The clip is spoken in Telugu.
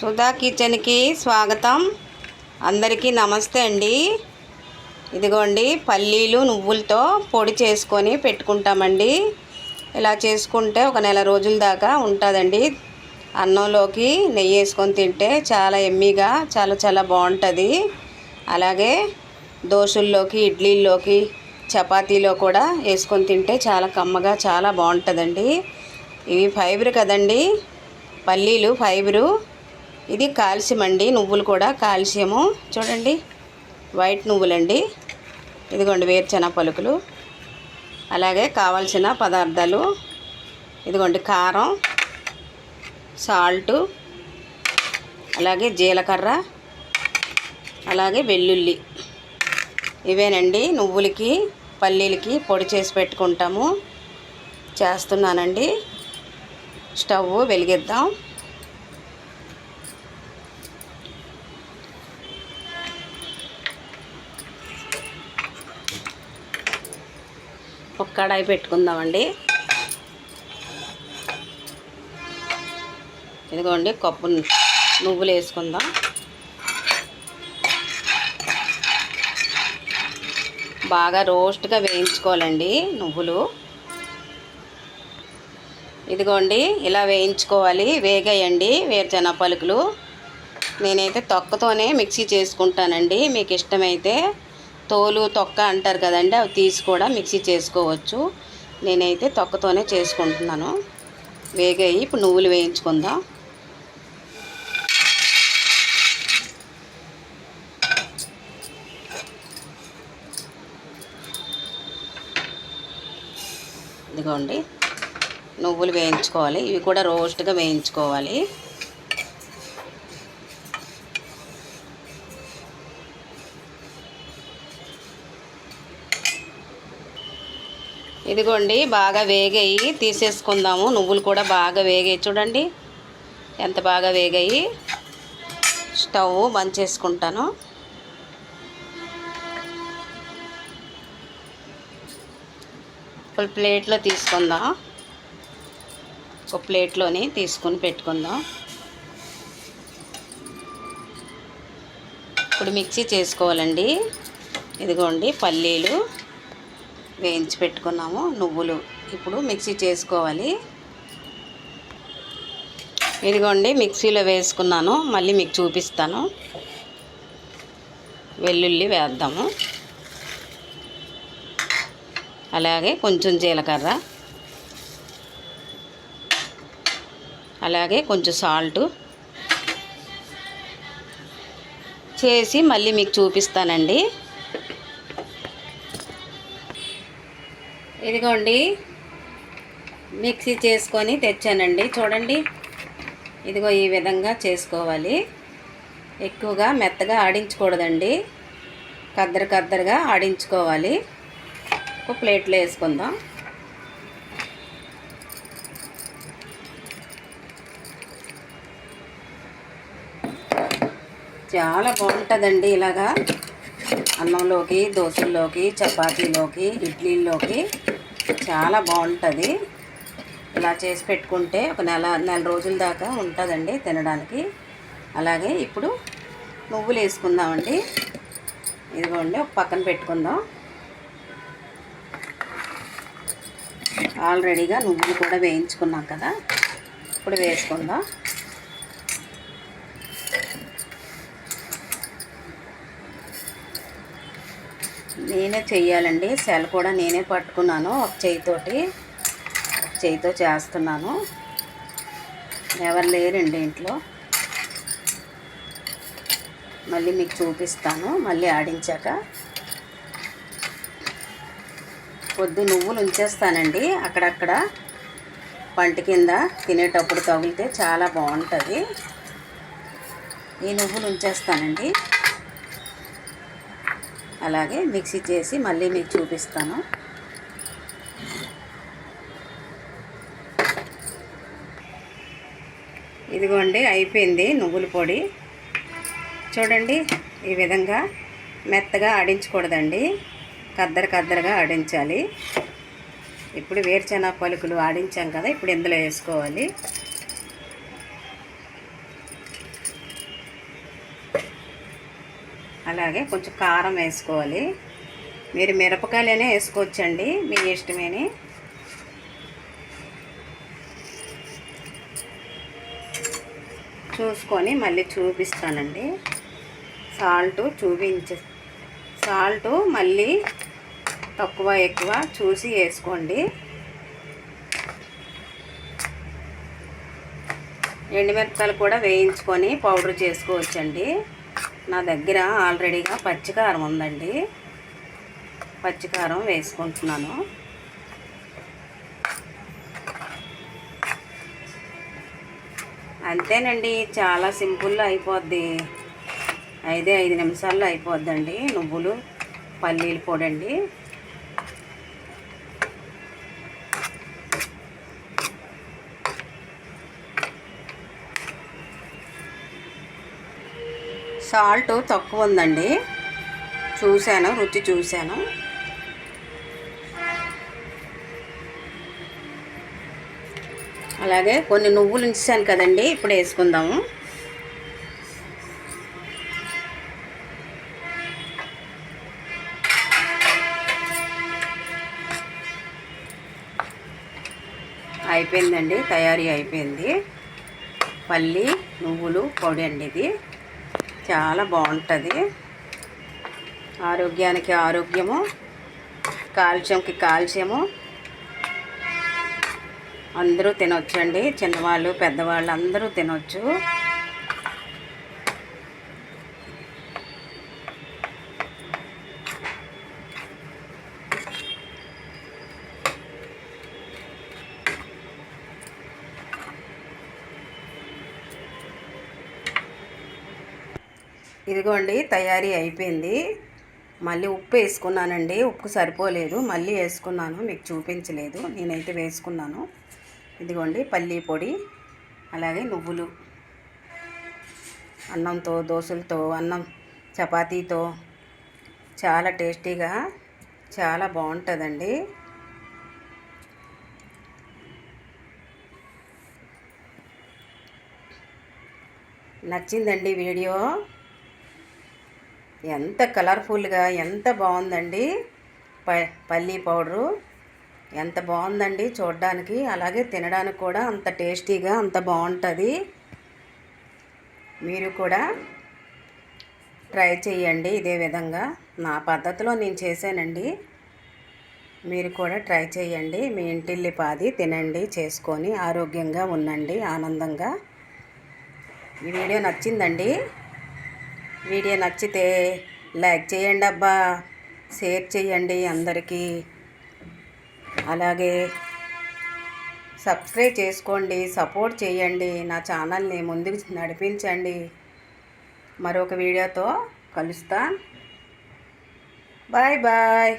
సుధా కిచెన్కి స్వాగతం. అందరికీ నమస్తే అండి. ఇదిగోండి పల్లీలు నువ్వులతో పొడి చేసుకొని పెట్టుకుంటామండి. ఇలా చేసుకుంటే ఒక నెల రోజుల దాకా ఉంటుందండి. అన్నంలోకి నెయ్యి వేసుకొని తింటే చాలా ఎమ్మీగా చాలా బాగుంటుంది. అలాగే దోశల్లోకి, ఇడ్లీల్లోకి, చపాతీలో కూడా వేసుకొని తింటే చాలా కమ్మగా చాలా బాగుంటుందండి. ఇవి ఫైబర్ కదండి, పల్లీలు ఫైబరు. ఇది కాల్షియం అండి. నువ్వులు కూడా కాల్షియము. చూడండి, వైట్ నువ్వులండి. ఇదిగోండి వేరుశెనగ పలుకులు. అలాగే కావాల్సిన పదార్థాలు ఇదిగోండి కారం, సాల్టు, అలాగే జీలకర్ర, అలాగే వెల్లుల్లి. ఇవేనండి నువ్వులకి పల్లీలకి పొడి చేసి పెట్టుకుంటాము. చేస్తున్నానండి. స్టవ్ వెలిగిద్దాం. ఒక కడాయి పెట్టుకుందామండి. ఇదిగోండి కప్పు నువ్వులు వేసుకుందాం. బాగా రోస్ట్గా వేయించుకోవాలండి నువ్వులు. ఇదిగోండి ఇలా వేయించుకోవాలి. వేగాయండి వేరుశెనగ పలుకులు. నేనైతే తొక్కతోనే మిక్సీ చేసుకుంటానండి. మీకు ఇష్టమైతే తోలు తొక్క అంటారు కదండి, అవి తీసి కూడా మిక్సీ చేసుకోవచ్చు. నేనైతే తొక్కతోనే చేసుకుంటున్నాను. వేగాయి. ఇప్పుడు నువ్వులు వేయించుకుందాం. ఇదిగోండి నువ్వులు వేయించుకోవాలి. ఇవి కూడా రోస్ట్గా వేయించుకోవాలి. ఇదిగోండి బాగా వేగాయి. తీసేసుకుందాము. నువ్వులు కూడా బాగా వేగాయి. చూడండి ఎంత బాగా వేగాయి. స్టవ్ బంద్ చేసుకుంటాను. ఇప్పుడు ప్లేట్లో తీసుకుందాం. ఒక ప్లేట్లోని తీసుకొని పెట్టుకుందాం. ఇప్పుడు మిక్సీ చేసుకోవాలండి. ఇదిగోండి పల్లీలు వేయించి పెట్టుకున్నాము. నువ్వులు ఇప్పుడు మిక్సీ చేసుకోవాలి. ఇదిగోండి మిక్సీలో వేసుకున్నాను. మళ్ళీ మీకు చూపిస్తాను. వెల్లుల్లి వేద్దాము. అలాగే కొంచెం జీలకర్ర, అలాగే కొంచెం సాల్టు చేసి మళ్ళీ మీకు చూపిస్తానండి. ఇదిగోండి మిక్సీ చేసుకొని తెచ్చానండి. చూడండి ఇదిగో ఈ విధంగా చేసుకోవాలి. ఎక్కువగా మెత్తగా ఆడించకూడదండి, కద్దరుగా ఆడించుకోవాలి. ఒక ప్లేట్లో వేసుకుందాం. చాలా బాగుంటుందండి ఇలాగా అన్నంలోకి, దోశల్లోకి, చపాతీలోకి, ఇడ్లీల్లోకి చాలా బాగుంటుంది. ఇలా చేసి పెట్టుకుంటే ఒక నెల రోజుల దాకా ఉంటుందండి తినడానికి. అలాగే ఇప్పుడు నువ్వులు వేసుకుందామండి. ఇదిగోండి ఒక పక్కన పెట్టుకుందాం. ఆల్రెడీగా నువ్వులు కూడా వేయించుకున్నాం కదా, ఇప్పుడు వేసుకుందాం. నేనే చెయ్యాలండి. సెల్ కూడా నేనే పట్టుకున్నాను. ఒక చేయితో చేస్తున్నాను. ఎవరు లేరండి ఇంట్లో. మళ్ళీ మీకు చూపిస్తాను మళ్ళీ ఆడించాక. కొద్ది నువ్వులు ఉంచేస్తానండి అక్కడక్కడ పంట కింద తినేటప్పుడు తగిలితే చాలా బాగుంటుంది. ఈ నువ్వులు ఉంచేస్తానండి. అలాగే మిక్సీ చేసి మళ్ళీ మీకు చూపిస్తాను. ఇదిగోండి అయిపోయింది నువ్వుల పొడి. చూడండి ఈ విధంగా మెత్తగా ఆడించకూడదండి, కద్దరుగా ఆడించాలి. ఇప్పుడు వేరుశెనగ పలుకులు ఆడించాం కదా, ఇప్పుడు ఇందులో వేసుకోవాలి. అలాగే కొంచెం కారం వేసుకోవాలి. మీరు మిరపకాయలనే వేసుకోవచ్చండి, మీ ఇష్టమేని. చూసుకొని మళ్ళీ చూపిస్తానండి. సాల్ట్ మళ్ళీ తక్కువ ఎక్కువ చూసి వేసుకోండి. ఎండుమిరపకాయలు కూడా వేయించుకొని పౌడర్ చేసుకోవచ్చండి. నా దగ్గర ఆల్రెడీగా పచ్చికారం ఉందండి, పచ్చికారం వేసుకుంటున్నాను. అంతేనండి, చాలా సింపుల్గా అయిపోద్ది. 5 నిమిషాల్లో అయిపోద్దండి. నువ్వులు పల్లీల పొడి అండి. సాల్ట్ తక్కువ ఉందండి, చూశాను, రుచి చూశాను. అలాగే కొన్ని నువ్వులు ఉంచాను కదండి, ఇప్పుడు వేసుకుందాము. అయిపోయిందండి, తయారీ అయిపోయింది. పల్లి నువ్వులు పొడి అండి ఇది. చాలా బాగుంటుంది. ఆరోగ్యానికి ఆరోగ్యము, కాల్షియంకి కాల్షియము. అందరూ తినొచ్చండి, చిన్నవాళ్ళు పెద్దవాళ్ళు అందరూ తినొచ్చు. ఇదిగోండి, తయారీ అయిపోయింది. మళ్ళీ ఉప్పు వేసుకున్నానండి, ఉప్పు సరిపోలేదు, మళ్ళీ వేసుకున్నాను, మీకు చూపించలేదు, నేనైతే వేసుకున్నాను. ఇదిగోండి పల్లీ పొడి, అలాగే నువ్వులు. అన్నంతో, దోశలతో, చపాతీతో చాలా టేస్టీగా, చాలా బాగుంటుందండి. నచ్చిందండి వీడియో. ఎంత కలర్ఫుల్గా, ఎంత బాగుందండి. పల్లీ పౌడరు ఎంత బాగుందండి చూడడానికి, అలాగే తినడానికి కూడా అంత టేస్టీగా, అంత బాగుంటుంది. మీరు కూడా ట్రై చేయండి ఇదే విధంగా. నా పద్ధతిలో నేను చేశానండి, మీరు కూడా ట్రై చేయండి. మీ ఇంటిల్లిపాది తినండి, చేసుకొని ఆరోగ్యంగా ఉండండి, ఆనందంగా. ఈ వీడియో నచ్చిందండి. వీడియో నచ్చితే లైక్ చేయండి అబ్బా, షేర్ చేయండి అందరికీ. అలాగే సబ్స్క్రైబ్ చేసుకోండి, సపోర్ట్ చేయండి, నా ఛానల్ని ముందుకు నడిపించండి. మరొక వీడియోతో కలుస్తా. Bye bye.